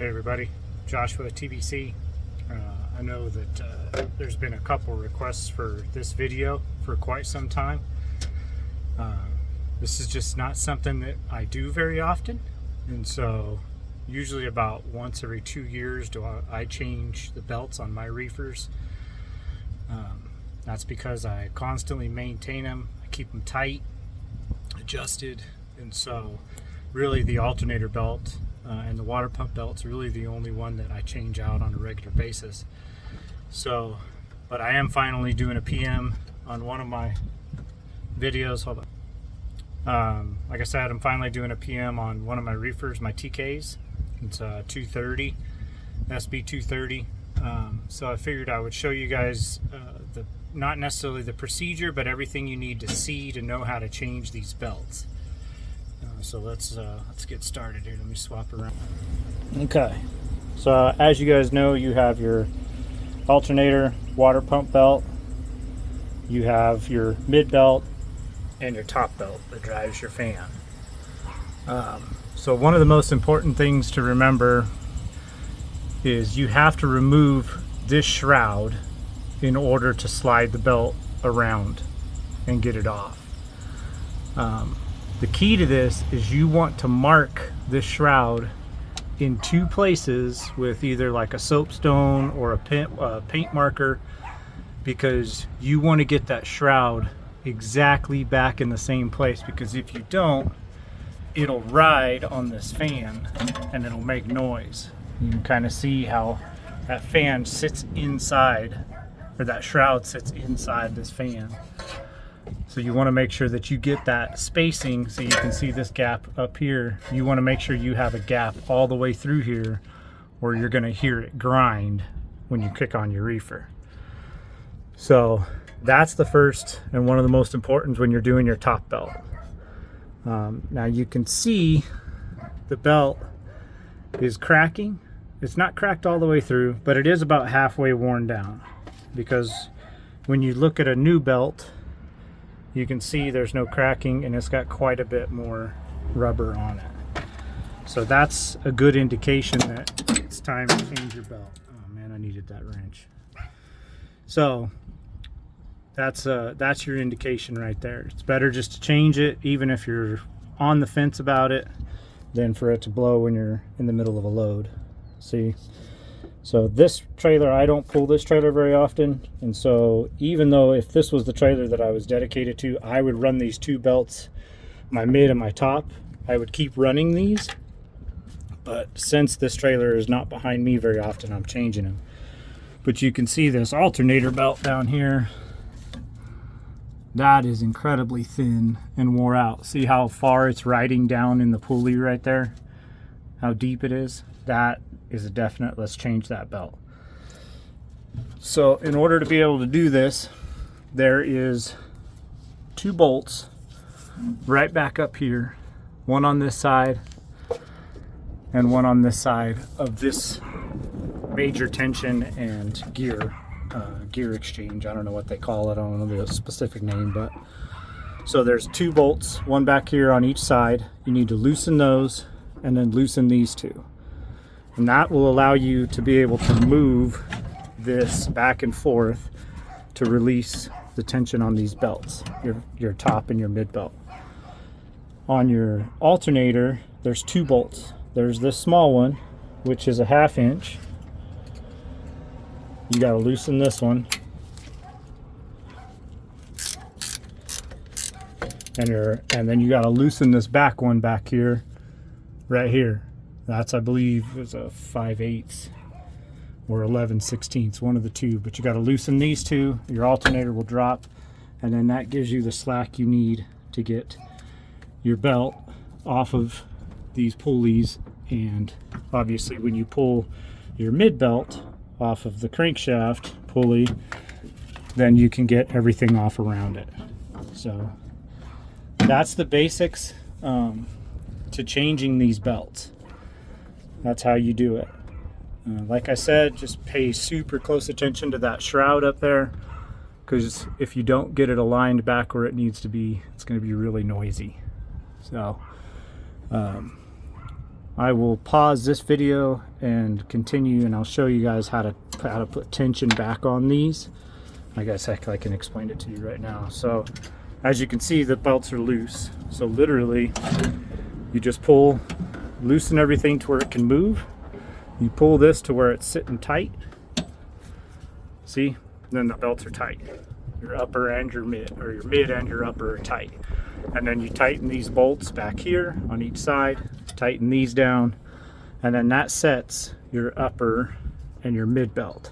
Hey everybody, Joshua TBC. I know that there's been a couple requests for this video for quite some time. This is just not something that I do very often, and so usually about once every 2 years do I change the belts on my reefers. That's because I constantly maintain them, I keep them tight, adjusted, and so really the alternator belt and the water pump belt's really the only one that I change out on a regular basis. So, but I am finally doing a PM on one of my videos. Hold on. Like I said, I'm finally doing a PM on one of my reefers, my TKs. It's a 230, SB230. So I figured I would show you guys not necessarily the procedure, but everything you need to see to know how to change these belts. So let's get started here. Let me swap around. Okay, so as you guys know, you have your alternator water pump belt, you have your mid belt, and your top belt that drives your fan. So one of the most important things to remember is you have to remove this shroud in order to slide the belt around and get it off. The key to this is you want to mark this shroud in two places with either like a soapstone or a paint marker, because you want to get that shroud exactly back in the same place, because if you don't, it'll ride on this fan and it'll make noise. You can kind of see how that fan sits inside, or that shroud sits inside this fan. So you want to make sure that you get that spacing, so you can see this gap up here. You want to make sure you have a gap all the way through here, or you're going to hear it grind when you kick on your reefer. So that's the first and one of the most important when you're doing your top belt. Now you can see the belt is cracking. It's not cracked all the way through, but it is about halfway worn down, because when you look at a new belt, you can see there's no cracking and it's got quite a bit more rubber on it. So that's a good indication that it's time to change your belt. Oh man, I needed that wrench. So that's your indication right there. It's better just to change it, even if you're on the fence about it, than for it to blow when you're in the middle of a load. See? So this trailer, I don't pull this trailer very often, and so even though if this was the trailer that I was dedicated to, I would run these two belts, my mid and my top. I would keep running these, but since this trailer is not behind me very often, I'm changing them. But you can see this alternator belt down here, that is incredibly thin and wore out. See how far it's riding down in the pulley right there? How deep it is? That is a definite, let's change that belt. So in order to be able to do this, there is two bolts right back up here, one on this side and one on this side of this major tension and gear exchange. I don't know what they call it, I don't know the specific name, but so there's two bolts, one back here on each side. You need to loosen those and then loosen these two. And that will allow you to be able to move this back and forth to release the tension on these belts, your top and your mid belt. On your alternator, there's two bolts. There's this small one, which is a 1/2 inch. You got to loosen this one. And then you got to loosen this back one back here, right here. That's, I believe, is a 5/8 or 11/16, one of the two. But you got to loosen these two. Your alternator will drop, and then that gives you the slack you need to get your belt off of these pulleys. And obviously, when you pull your mid belt off of the crankshaft pulley, then you can get everything off around it. So that's the basics to changing these belts. That's how you do it. Like I said, just pay super close attention to that shroud up there, because if you don't get it aligned back where it needs to be, it's going to be really noisy. So I will pause this video and continue, and I'll show you guys how to put tension back on these. I guess I can explain it to you right now. So as you can see, the belts are loose. So literally you just pull, loosen everything to where it can move. You pull this to where it's sitting tight. See? Then the belts are tight. Your upper and your mid, or your mid and your upper are tight. And then you tighten these bolts back here on each side, tighten these down, and then that sets your upper and your mid belt.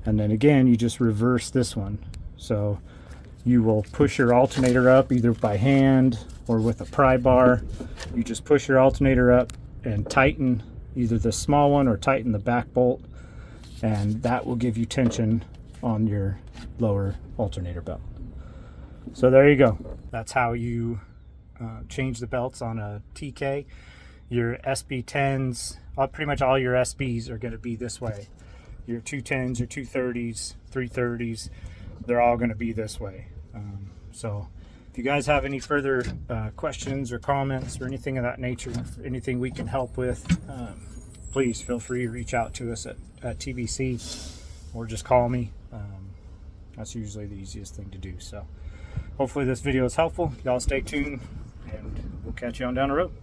And then again, you just reverse this one. So you will push your alternator up either by hand or with a pry bar. You just push your alternator up and tighten either the small one or tighten the back bolt, and that will give you tension on your lower alternator belt. So there you go. That's how you change the belts on a TK. Your SB10s, pretty much all your SBs are going to be this way. Your 210s, your 230s, 330s, they're all going to be this way. So if you guys have any further questions or comments or anything of that nature, anything we can help with, please feel free to reach out to us at TBC or just call me. That's usually the easiest thing to do. So hopefully this video is helpful. Y'all stay tuned, and we'll catch you on down the road.